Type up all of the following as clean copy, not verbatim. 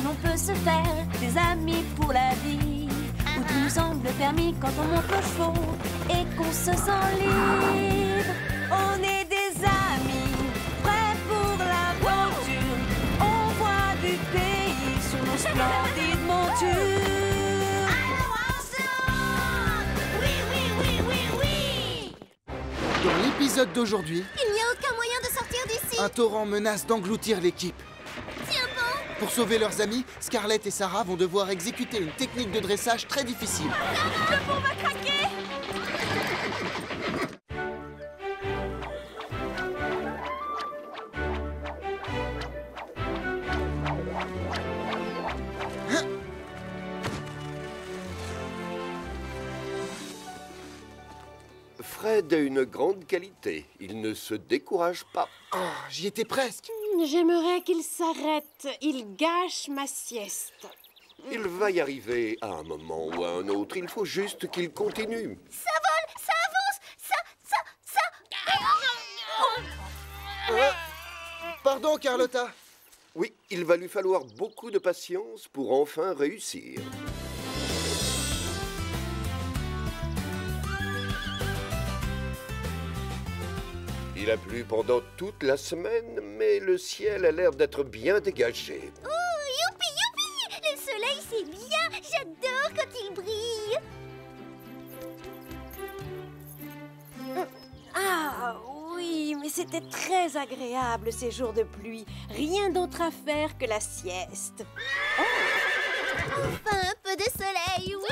l'on peut se faire des amis pour la vie, où tout nous semble permis quand on monte aux chevaux et qu'on se sent libre. On est des amis, prêts pour l'aventure. On voit du pays sur nos splendides montures. Alors ensemble! Oui, oui, oui, oui, oui! Dans l'épisode d'aujourd'hui, Il n'y a aucun moyen de sortir d'ici. un torrent menace d'engloutir l'équipe. Tiens bon! Pour sauver leurs amis, Scarlett et Sarah vont devoir exécuter une technique de dressage très difficile. Le pont va craquer! Fred a une grande qualité. Il ne se décourage pas. Oh, j'y étais presque. J'aimerais qu'il s'arrête. Il gâche ma sieste. Il va y arriver à un moment ou à un autre. Il faut juste qu'il continue. Ça vole! Ça avance! Pardon, Carlotta. Oui, il va lui falloir beaucoup de patience pour enfin réussir. Il a plu pendant toute la semaine, mais le ciel a l'air d'être bien dégagé. Oh, youpi, youpi! Le soleil, c'est bien! J'adore quand il brille! Ah oui, mais c'était très agréable ces jours de pluie. Rien d'autre à faire que la sieste. Enfin, un peu de soleil! Wouhou!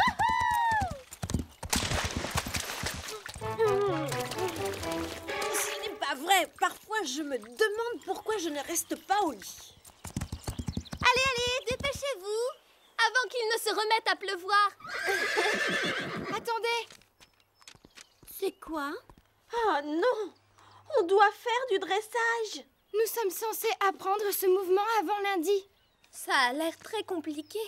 Ce n'est pas vrai. Parfois, je me demande pourquoi je ne reste pas au lit. Allez, allez, dépêchez-vous! Avant qu'il ne se remette à pleuvoir! Attendez! C'est quoi? Ah non! On doit faire du dressage. Nous sommes censés apprendre ce mouvement avant lundi. Ça a l'air très compliqué.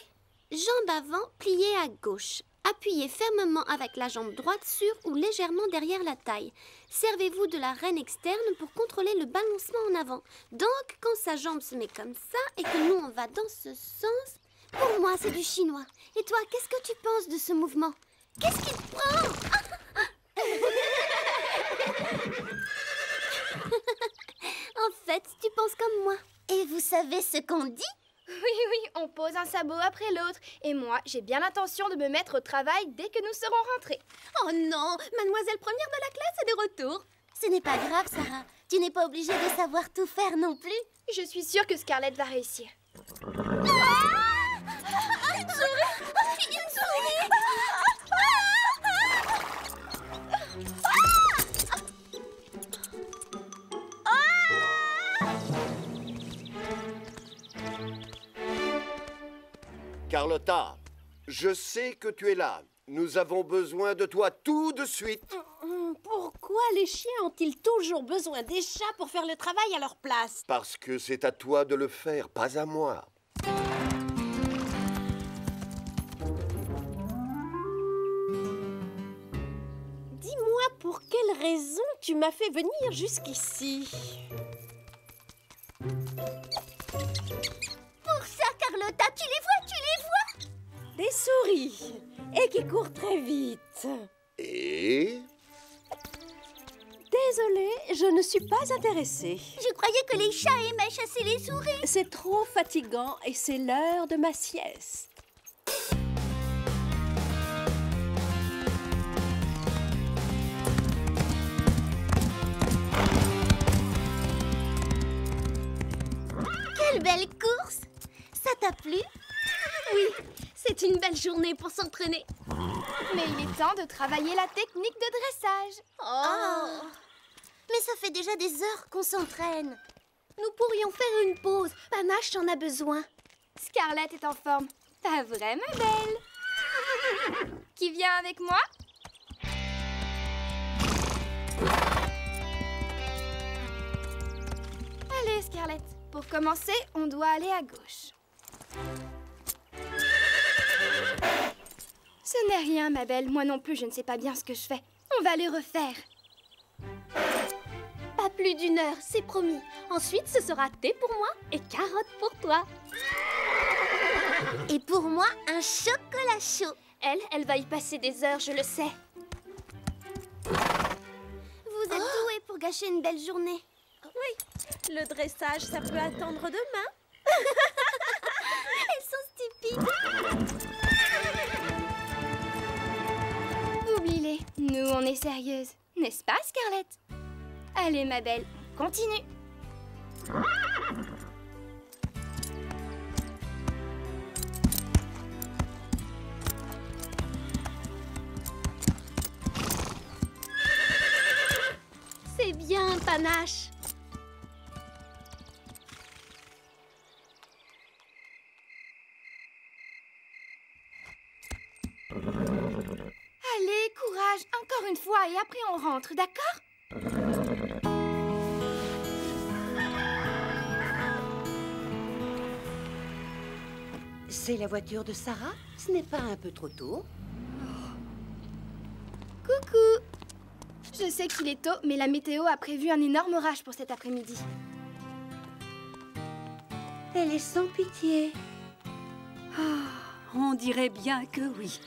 Jambe avant, pliée à gauche. Appuyez fermement avec la jambe droite sur ou légèrement derrière la taille. Servez-vous de la reine externe pour contrôler le balancement en avant. Donc, quand sa jambe se met comme ça et que nous on va dans ce sens, pour moi c'est du chinois. Et toi, qu'est-ce que tu penses de ce mouvement? Qu'est-ce qui te prend? En fait, tu penses comme moi. Et vous savez ce qu'on dit? Oui, on pose un sabot après l'autre. Et moi, j'ai bien l'intention de me mettre au travail dès que nous serons rentrés. Oh non, mademoiselle première de la classe est de retour. Ce n'est pas grave, Sarah. Tu n'es pas obligée de savoir tout faire non plus. Je suis sûre que Scarlett va réussir. Une souris! Une souris! Carlotta, je sais que tu es là. Nous avons besoin de toi tout de suite. Pourquoi les chiens ont-ils toujours besoin des chats pour faire le travail à leur place? Parce que c'est à toi de le faire, pas à moi. Dis-moi pour quelle raison tu m'as fait venir jusqu'ici? Pour ça, Carlotta, tu les vois? Des souris, et qui courent très vite. Et... Désolée, je ne suis pas intéressée. Je croyais que les chats aimaient chasser les souris. C'est trop fatigant et c'est l'heure de ma sieste. Quelle belle course! Ça t'a plu? Oui, c'est une belle journée pour s'entraîner. Mais il est temps de travailler la technique de dressage. Oh. Mais ça fait déjà des heures qu'on s'entraîne. Nous pourrions faire une pause. Panache en a besoin. Scarlett est en forme. Pas vrai, ma belle? Qui vient avec moi? Allez, Scarlett. Pour commencer, on doit aller à gauche. Ce n'est rien, ma belle. Moi non plus, je ne sais pas bien ce que je fais. On va le refaire. Pas plus d'une heure, c'est promis. Ensuite, ce sera thé pour moi et carottes pour toi. Et pour moi, un chocolat chaud. Elle va y passer des heures, je le sais. Vous êtes doués pour gâcher une belle journée. Oui, le dressage, ça peut attendre demain. Elles sont stupides. Oublie-les, nous on est sérieuses. N'est-ce pas, Scarlett? Allez, ma belle, continue. C'est bien, Panache. Allez, courage, encore une fois, et après on rentre, d'accord? C'est la voiture de Sarah? Ce n'est pas un peu trop tôt? Coucou! Je sais qu'il est tôt, mais la météo a prévu un énorme orage pour cet après-midi. Elle est sans pitié. On dirait bien que oui.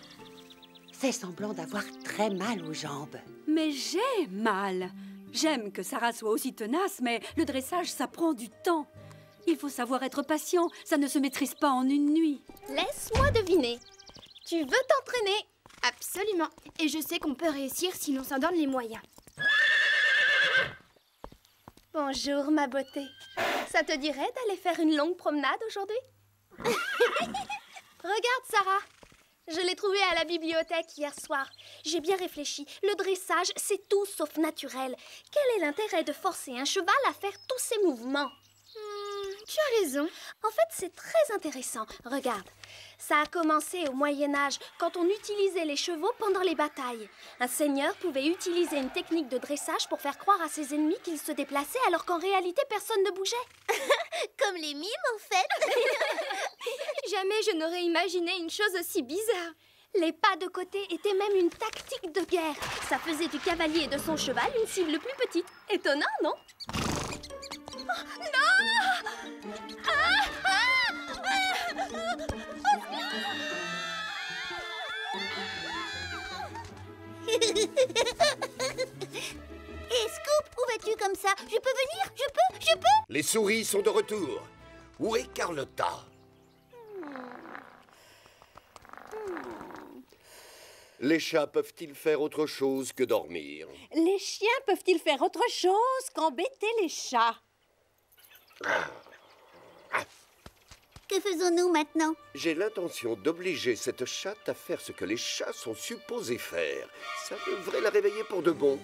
Fait semblant d'avoir très mal aux jambes. Mais j'ai mal. J'aime que Sarah soit aussi tenace, mais le dressage, ça prend du temps. Il faut savoir être patient, ça ne se maîtrise pas en une nuit. Laisse-moi deviner. Tu veux t'entraîner? Absolument. Et je sais qu'on peut réussir si l'on s'en donne les moyens. Bonjour, ma beauté. Ça te dirait d'aller faire une longue promenade aujourd'hui? Regarde, Sarah. Je l'ai trouvé à la bibliothèque hier soir. J'ai bien réfléchi. Le dressage, c'est tout sauf naturel. Quel est l'intérêt de forcer un cheval à faire tous ces mouvements? Tu as raison. En fait, c'est très intéressant. Regarde, ça a commencé au Moyen-Âge, quand on utilisait les chevaux pendant les batailles. Un seigneur pouvait utiliser une technique de dressage pour faire croire à ses ennemis qu'ils se déplaçaient alors qu'en réalité, personne ne bougeait. Comme les mimes, en fait. Jamais je n'aurais imaginé une chose aussi bizarre. Les pas de côté étaient même une tactique de guerre. Ça faisait du cavalier et de son cheval une cible plus petite. Étonnant, non? Oh, non! Et Scoop, où vas-tu comme ça? Je peux venir? Je peux? Les souris sont de retour. Où est Carlotta? Les chats peuvent-ils faire autre chose que dormir? Les chiens peuvent-ils faire autre chose qu'embêter les chats? Que faisons-nous maintenant? J'ai l'intention d'obliger cette chatte à faire ce que les chats sont supposés faire. Ça devrait la réveiller pour de bon.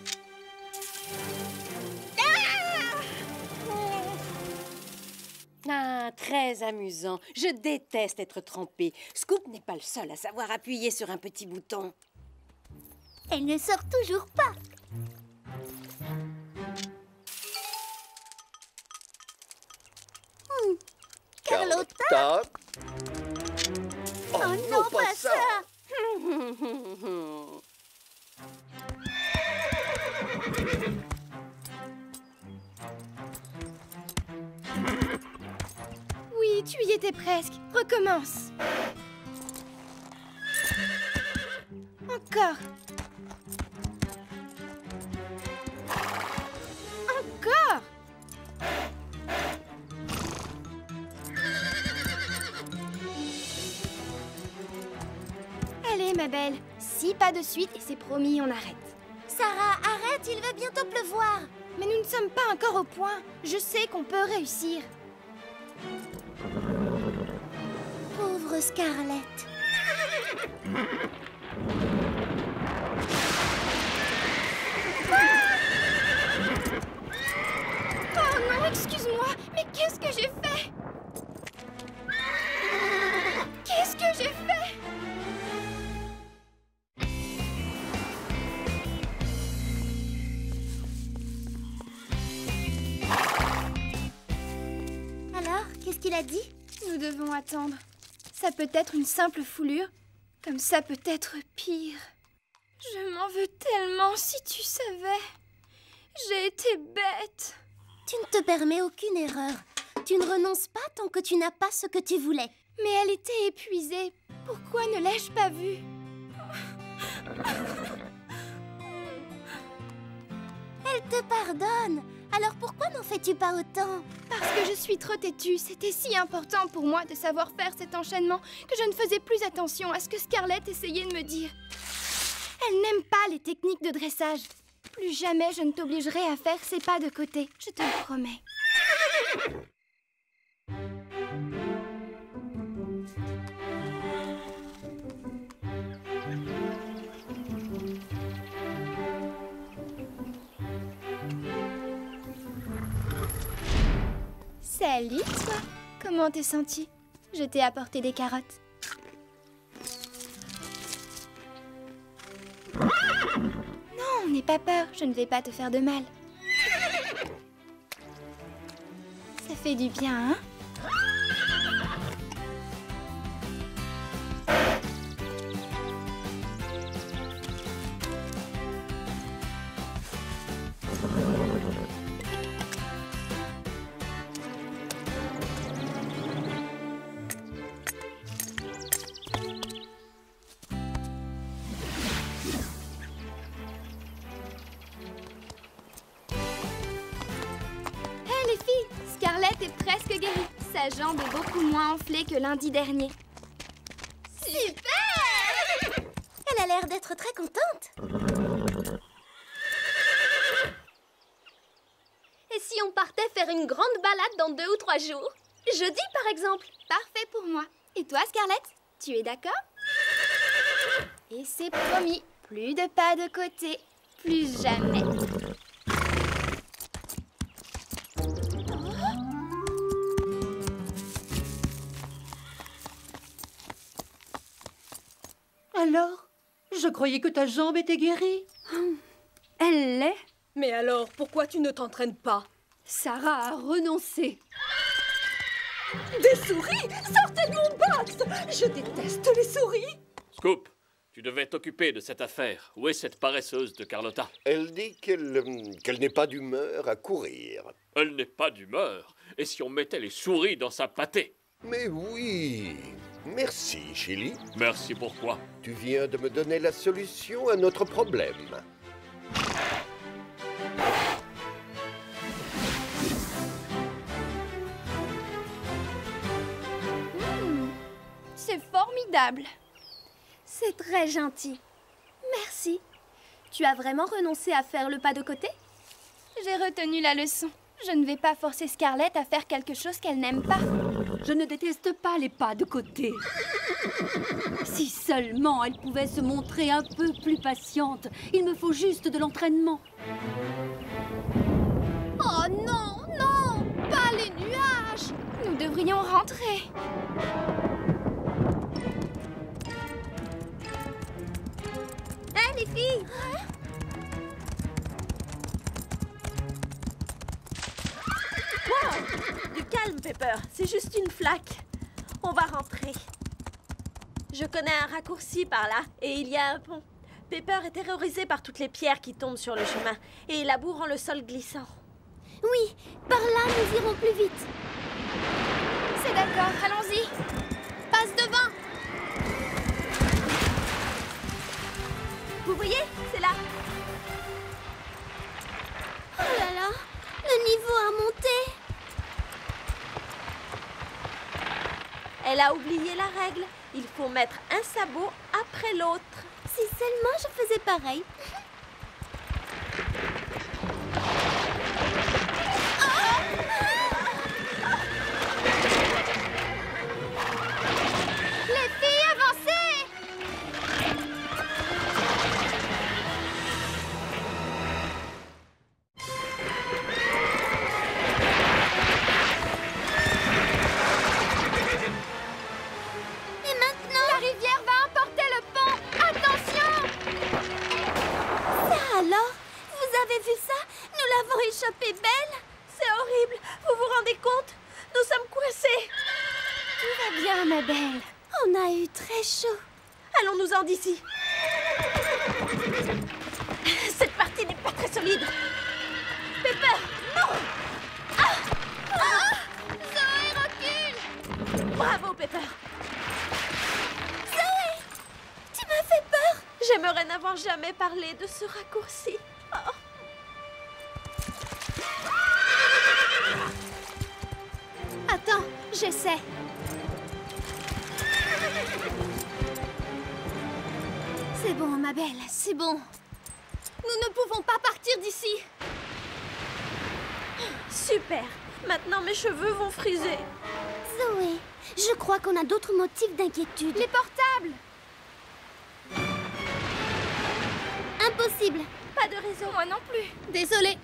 Ah, très amusant. Je déteste être trempée. Scoop n'est pas le seul à savoir appuyer sur un petit bouton. Elle ne sort toujours pas. Carlotta? Oh, non, pas ça. Oui, tu y étais presque. Recommence. Encore. Encore. Allez, ma belle. 6 pas de suite et c'est promis, on arrête. Sarah, arrête, il va bientôt pleuvoir. Mais nous ne sommes pas encore au point. Je sais qu'on peut réussir. Pauvre Scarlett. Oh non, excuse-moi, mais qu'est-ce que j'ai fait? Qu'est-ce que j'ai fait? Alors, qu'est-ce qu'il a dit? Nous devons attendre. Ça peut être une simple foulure, comme ça peut être pire. Je m'en veux tellement, si tu savais. J'ai été bête. Tu ne te permets aucune erreur. Tu ne renonces pas tant que tu n'as pas ce que tu voulais. Mais elle était épuisée. Pourquoi ne l'ai-je pas vue? Elle te pardonne. Alors pourquoi n'en fais-tu pas autant? Parce que je suis trop têtue. C'était si important pour moi de savoir faire cet enchaînement que je ne faisais plus attention à ce que Scarlett essayait de me dire. Elle n'aime pas les techniques de dressage. Plus jamais je ne t'obligerai à faire ces pas de côté. Je te le promets. Salut, toi. Comment t'es sentie? Je t'ai apporté des carottes. Non, n'aie pas peur. Je ne vais pas te faire de mal. Ça fait du bien, hein? Scarlett est presque guérie. Sa jambe est beaucoup moins enflée que lundi dernier. Super! Elle a l'air d'être très contente. Et si on partait faire une grande balade dans 2 ou 3 jours? Jeudi, par exemple. Parfait pour moi. Et toi, Scarlett? Tu es d'accord? Et c'est promis. Plus de pas de côté. Plus jamais. Alors, je croyais que ta jambe était guérie. Elle l'est. Mais alors, pourquoi tu ne t'entraînes pas? Sarah a renoncé. Des souris? Sortez de mon box! Je déteste les souris! Scoop, tu devais t'occuper de cette affaire. Où est cette paresseuse de Carlotta? Elle dit qu'elle n'est pas d'humeur à courir. Elle n'est pas d'humeur. Et si on mettait les souris dans sa pâtée? Mais oui. Merci, Chili. Merci pourquoi? Tu viens de me donner la solution à notre problème. C'est formidable. C'est très gentil. Merci. Tu as vraiment renoncé à faire le pas de côté? J'ai retenu la leçon. Je ne vais pas forcer Scarlett à faire quelque chose qu'elle n'aime pas. Je ne déteste pas les pas de côté. Si seulement elle pouvait se montrer un peu plus patiente. Il me faut juste de l'entraînement. Oh non, non, pas les nuages. Nous devrions rentrer. Hé, les filles! Wow! Du calme, Pepper. C'est juste une flaque. On va rentrer. Je connais un raccourci par là, et il y a un pont. Pepper est terrorisé par toutes les pierres qui tombent sur le chemin, et la boue rend le sol glissant. Oui, par là, nous irons plus vite. C'est d'accord, allons-y. Passe devant. Vous voyez? C'est là. Oh là là, le niveau a monté. Elle a oublié la règle. Il faut mettre un sabot après l'autre. Si seulement je faisais pareil. Les filles, avancez! Et maintenant? La rivière va emporter le pont! Attention! Ça alors? Vous avez vu ça? Nous l'avons échappé belle. C'est horrible. Vous vous rendez compte? Nous sommes coincés. Tout va bien, ma belle. On a eu très chaud. Allons-nous-en d'ici. Cette partie n'est pas très solide. Pepper, non! Zoé, recule! Bravo, Pepper. parler de ce raccourci. Oh. Attends, j'essaie. C'est bon, ma belle, c'est bon. Nous ne pouvons pas partir d'ici. Super. Maintenant, mes cheveux vont friser. Zoé, je crois qu'on a d'autres motifs d'inquiétude. Les portables! Impossible. Pas de raison. Moi non plus. Désolée.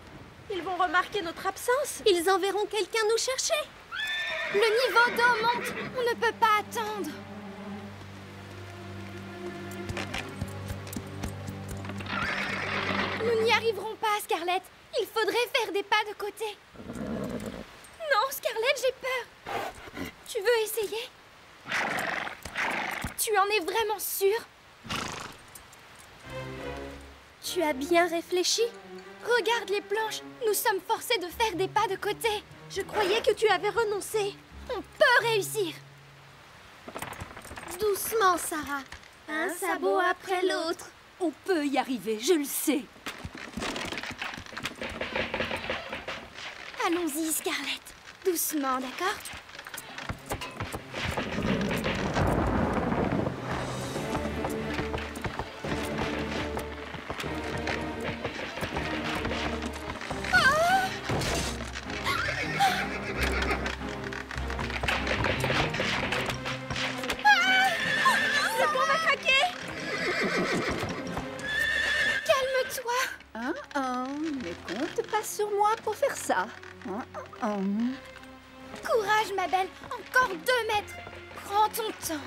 Ils vont remarquer notre absence. Ils enverront quelqu'un nous chercher. Le niveau d'eau monte. On ne peut pas attendre. Nous n'y arriverons pas, Scarlett. Il faudrait faire des pas de côté. Non, Scarlett, j'ai peur. Tu veux essayer? Tu en es vraiment sûre? Tu as bien réfléchi? Regarde les planches. Nous sommes forcés de faire des pas de côté. Je croyais que tu avais renoncé. On peut réussir. Doucement, Sarah. Un sabot après l'autre. On peut y arriver, je le sais. Allons-y, Scarlett. Doucement, d'accord? Ne compte pas sur moi pour faire ça. Courage, ma belle. Encore 2 mètres. Prends ton temps.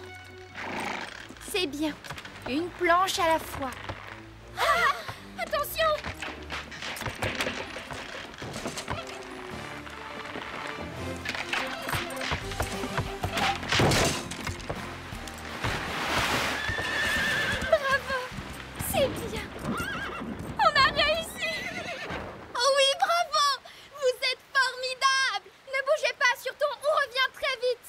C'est bien. Une planche à la fois. Ah! Attention! Bravo! C'est bien. On a réussi! Oh oui, bravo! Vous êtes formidable! Ne bougez pas, surtout, on revient très vite.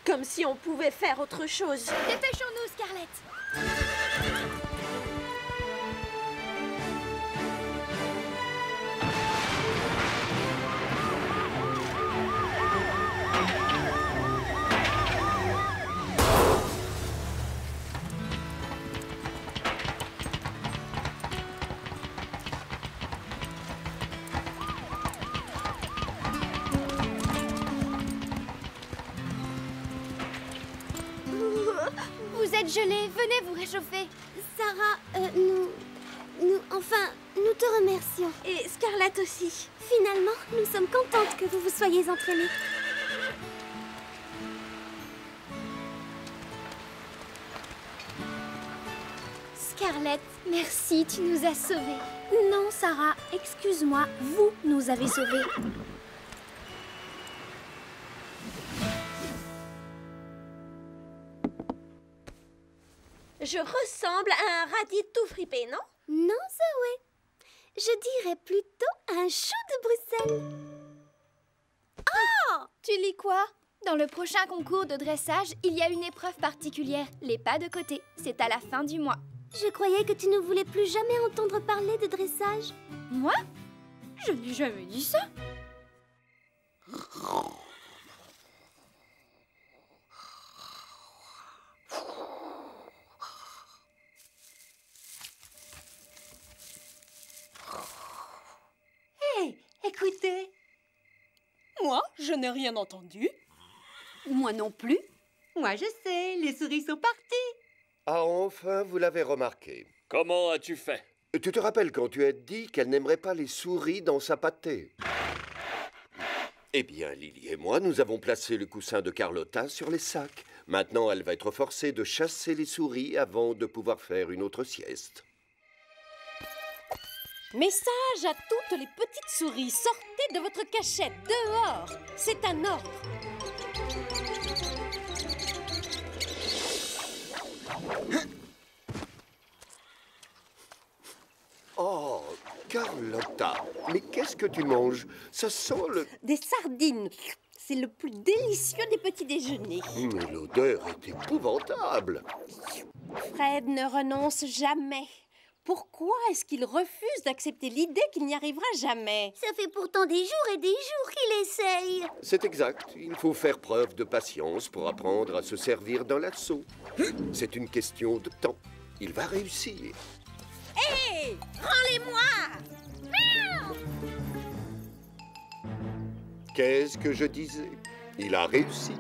Comme si on pouvait faire autre chose. Dépêchons-nous, Scarlett. Vous êtes gelée, venez vous réchauffer. Sarah, nous te remercions. Et Scarlett aussi. Finalement, nous sommes contentes que vous vous soyez entraînés. Scarlett, merci, tu nous as sauvés. Non, Sarah, excuse-moi, vous nous avez sauvés. Je ressemble à un radis tout fripé, non? Non, Zoé. Je dirais plutôt un chou de Bruxelles. Oh! Tu lis quoi? Dans le prochain concours de dressage, il y a une épreuve particulière, les pas de côté. C'est à la fin du mois. Je croyais que tu ne voulais plus jamais entendre parler de dressage. Moi? Je n'ai jamais dit ça. Hé, écoutez. Moi, je n'ai rien entendu. Moi non plus. Moi, je sais, les souris sont parties. Ah, enfin, vous l'avez remarqué. Comment as-tu fait? Tu te rappelles quand tu as dit qu'elle n'aimerait pas les souris dans sa pâtée? Eh bien, Lily et moi, nous avons placé le coussin de Carlotta sur les sacs. Maintenant, elle va être forcée de chasser les souris avant de pouvoir faire une autre sieste. Message à toutes les petites souris, sortez de votre cachette, dehors. C'est un ordre. Oh, Carlotta, mais qu'est-ce que tu manges? Ça sent le... Des sardines. C'est le plus délicieux des petits déjeuners. Mais l'odeur est épouvantable. Fred ne renonce jamais. Pourquoi est-ce qu'il refuse d'accepter l'idée qu'il n'y arrivera jamais? Ça fait pourtant des jours et des jours qu'il essaye. C'est exact. Il faut faire preuve de patience pour apprendre à se servir d'un lasso. C'est une question de temps. Il va réussir. Hé! Rends-les-moi! Qu'est-ce que je disais? Il a réussi.